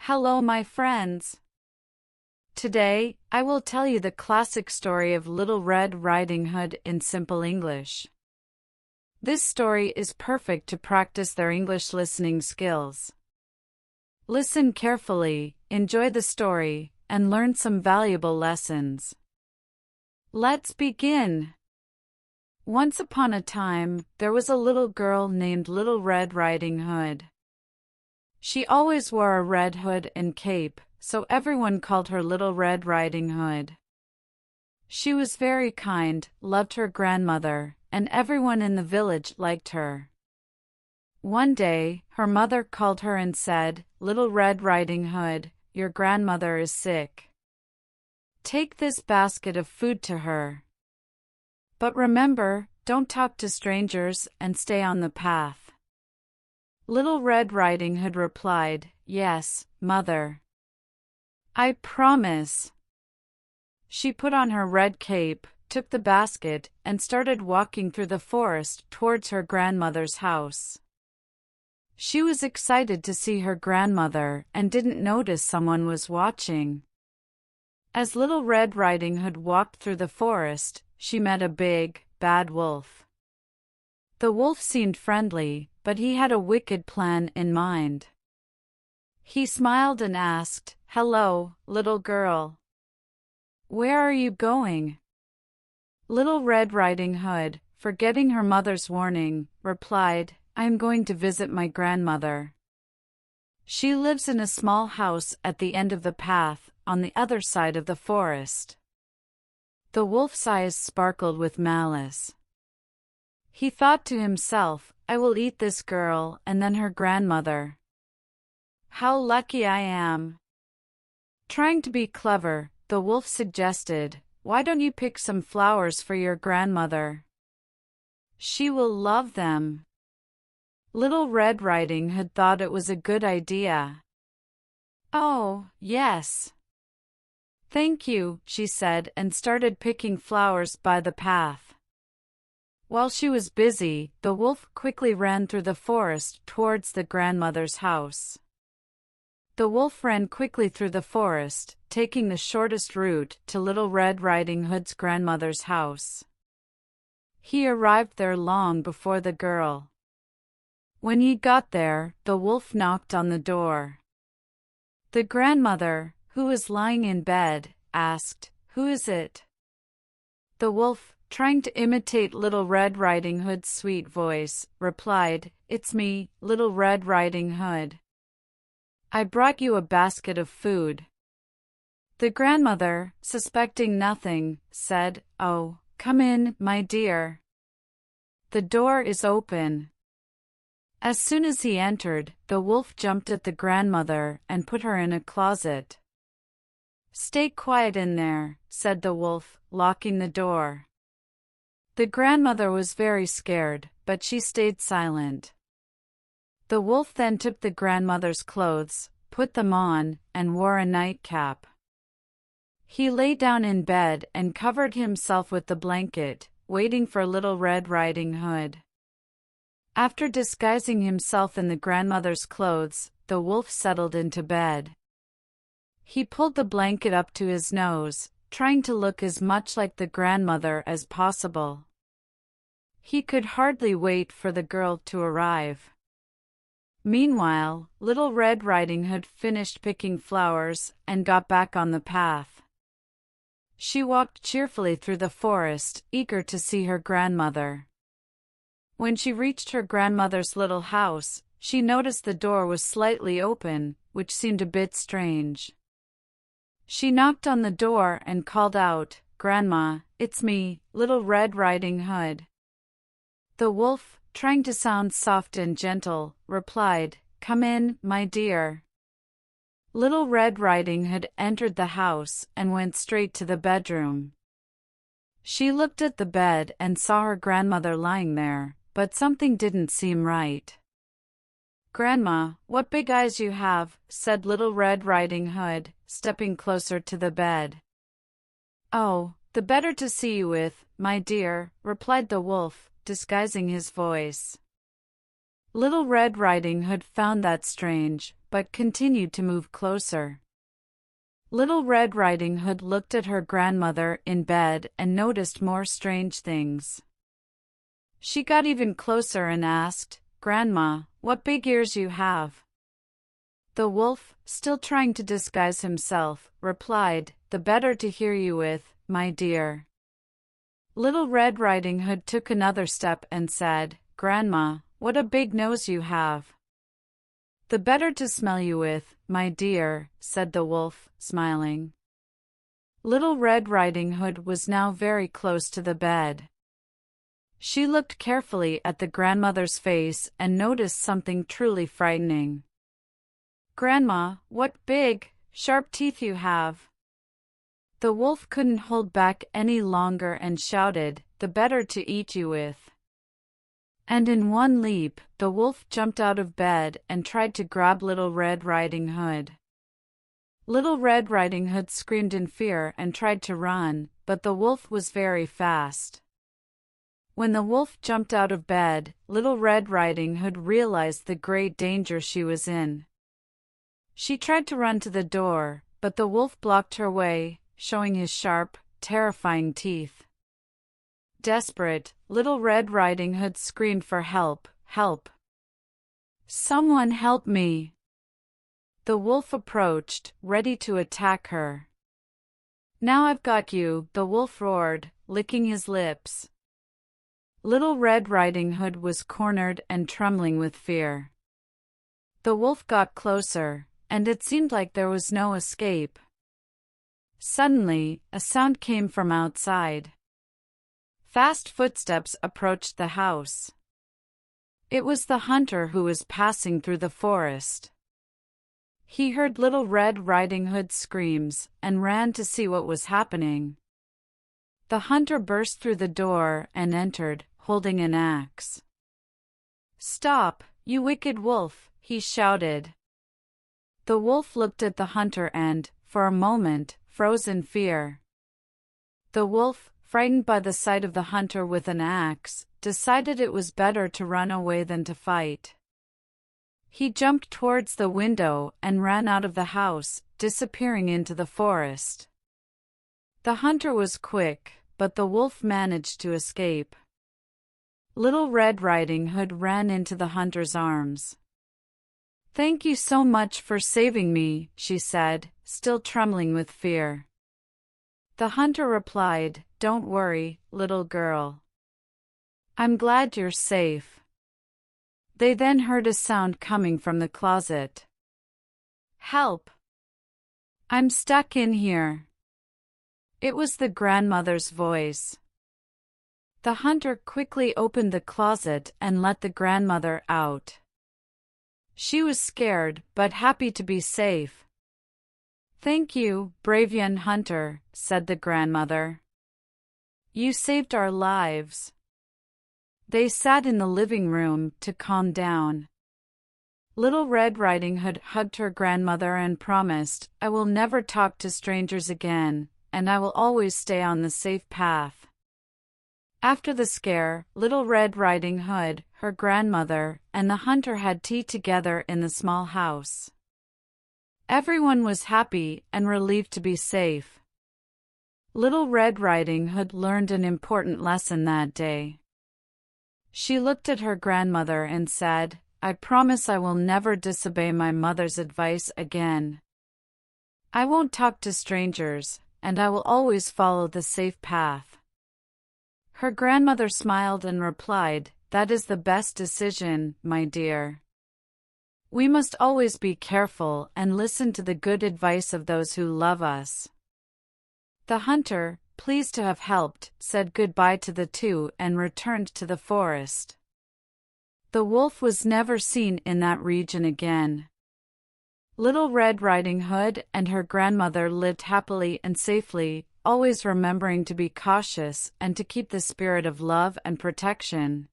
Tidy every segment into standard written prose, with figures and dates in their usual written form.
Hello, my friends. Today, I will tell you the classic story of Little Red Riding Hood in simple English. This story is perfect to practice their English listening skills. Listen carefully, enjoy the story, and learn some valuable lessons. Let's begin. Once upon a time, there was a little girl named Little Red Riding Hood. She always wore a red hood and cape, so everyone called her Little Red Riding Hood. She was very kind, loved her grandmother, and everyone in the village liked her. One day, her mother called her and said, "Little Red Riding Hood, your grandmother is sick. Take this basket of food to her. But remember, don't talk to strangers and stay on the path." Little Red Riding Hood replied, "Yes, Mother. I promise." She put on her red cape, took the basket, and started walking through the forest towards her grandmother's house. She was excited to see her grandmother and didn't notice someone was watching. As Little Red Riding Hood walked through the forest, she met a big, bad wolf. The wolf seemed friendly, but he had a wicked plan in mind. He smiled and asked, "Hello, little girl. Where are you going?" Little Red Riding Hood, forgetting her mother's warning, replied, "I am going to visit my grandmother. She lives in a small house at the end of the path, on the other side of the forest." The wolf's eyes sparkled with malice. He thought to himself, "I will eat this girl and then her grandmother. How lucky I am." Trying to be clever, the wolf suggested, "Why don't you pick some flowers for your grandmother? She will love them." Little Red Riding Hood thought it was a good idea. "Oh, yes. Thank you," she said, and started picking flowers by the path. While she was busy, the wolf quickly ran through the forest towards the grandmother's house. The wolf ran quickly through the forest, taking the shortest route to Little Red Riding Hood's grandmother's house. He arrived there long before the girl. When he got there, the wolf knocked on the door. The grandmother, who was lying in bed, asked, "Who is it?" The wolf, trying to imitate Little Red Riding Hood's sweet voice, replied, "It's me, Little Red Riding Hood. I brought you a basket of food." The grandmother, suspecting nothing, said, "Oh, come in, my dear. The door is open." As soon as he entered, the wolf jumped at the grandmother and put her in a closet. "Stay quiet in there," said the wolf, locking the door. The grandmother was very scared, but she stayed silent. The wolf then took the grandmother's clothes, put them on, and wore a nightcap. He lay down in bed and covered himself with the blanket, waiting for Little Red Riding Hood. After disguising himself in the grandmother's clothes, the wolf settled into bed. He pulled the blanket up to his nose, trying to look as much like the grandmother as possible. He could hardly wait for the girl to arrive. Meanwhile, Little Red Riding Hood finished picking flowers and got back on the path. She walked cheerfully through the forest, eager to see her grandmother. When she reached her grandmother's little house, she noticed the door was slightly open, which seemed a bit strange. She knocked on the door and called out, "Grandma, it's me, Little Red Riding Hood." The wolf, trying to sound soft and gentle, replied, "Come in, my dear." Little Red Riding Hood entered the house and went straight to the bedroom. She looked at the bed and saw her grandmother lying there, but something didn't seem right. "Grandma, what big eyes you have," said Little Red Riding Hood, stepping closer to the bed. "Oh, the better to see you with, my dear," replied the wolf, disguising his voice. Little Red Riding Hood found that strange, but continued to move closer. Little Red Riding Hood looked at her grandmother in bed and noticed more strange things. She got even closer and asked, "Grandma, what big ears you have?" The wolf, still trying to disguise himself, replied, "The better to hear you with, my dear." Little Red Riding Hood took another step and said, "Grandma, what a big nose you have." "The better to smell you with, my dear," said the wolf, smiling. Little Red Riding Hood was now very close to the bed. She looked carefully at the grandmother's face and noticed something truly frightening. "Grandma, what big, sharp teeth you have!" The wolf couldn't hold back any longer and shouted, "The better to eat you with." And in one leap, the wolf jumped out of bed and tried to grab Little Red Riding Hood. Little Red Riding Hood screamed in fear and tried to run, but the wolf was very fast. When the wolf jumped out of bed, Little Red Riding Hood realized the great danger she was in. She tried to run to the door, but the wolf blocked her way, showing his sharp, terrifying teeth. Desperate, Little Red Riding Hood screamed for help, "Help! Someone help me!" The wolf approached, ready to attack her. "Now I've got you," the wolf roared, licking his lips. Little Red Riding Hood was cornered and trembling with fear. The wolf got closer, and it seemed like there was no escape. Suddenly, a sound came from outside. Fast footsteps approached the house. It was the hunter who was passing through the forest. He heard Little Red Riding Hood's screams and ran to see what was happening. The hunter burst through the door and entered, holding an axe. "Stop, you wicked wolf!" he shouted. The wolf looked at the hunter and, for a moment, froze in fear. The wolf, frightened by the sight of the hunter with an axe, decided it was better to run away than to fight. He jumped towards the window and ran out of the house, disappearing into the forest. The hunter was quick, but the wolf managed to escape. Little Red Riding Hood ran into the hunter's arms. "Thank you so much for saving me," she said, still trembling with fear. The hunter replied, "Don't worry, little girl. I'm glad you're safe." They then heard a sound coming from the closet. "Help! I'm stuck in here." It was the grandmother's voice. The hunter quickly opened the closet and let the grandmother out. She was scared, but happy to be safe. "Thank you, brave young hunter," said the grandmother. "You saved our lives." They sat in the living room to calm down. Little Red Riding Hood hugged her grandmother and promised, "I will never talk to strangers again, and I will always stay on the safe path." After the scare, Little Red Riding Hood, her grandmother, and the hunter had tea together in the small house. Everyone was happy and relieved to be safe. Little Red Riding Hood learned an important lesson that day. She looked at her grandmother and said, "I promise I will never disobey my mother's advice again. I won't talk to strangers, and I will always follow the safe path." Her grandmother smiled and replied, "That is the best decision, my dear. We must always be careful and listen to the good advice of those who love us." The hunter, pleased to have helped, said goodbye to the two and returned to the forest. The wolf was never seen in that region again. Little Red Riding Hood and her grandmother lived happily and safely, always remembering to be cautious and to keep the spirit of love and protection.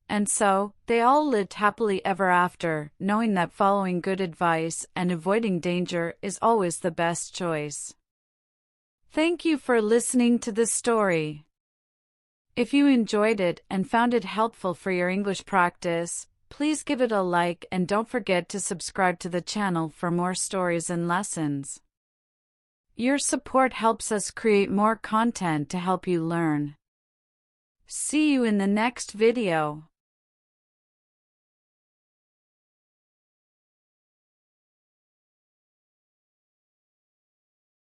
And so, they all lived happily ever after, knowing that following good advice and avoiding danger is always the best choice. Thank you for listening to the story. If you enjoyed it and found it helpful for your English practice, Please give it a like and don't forget to subscribe to the channel for more stories and lessons. Your support helps us create more content to help you learn. See you in the next video.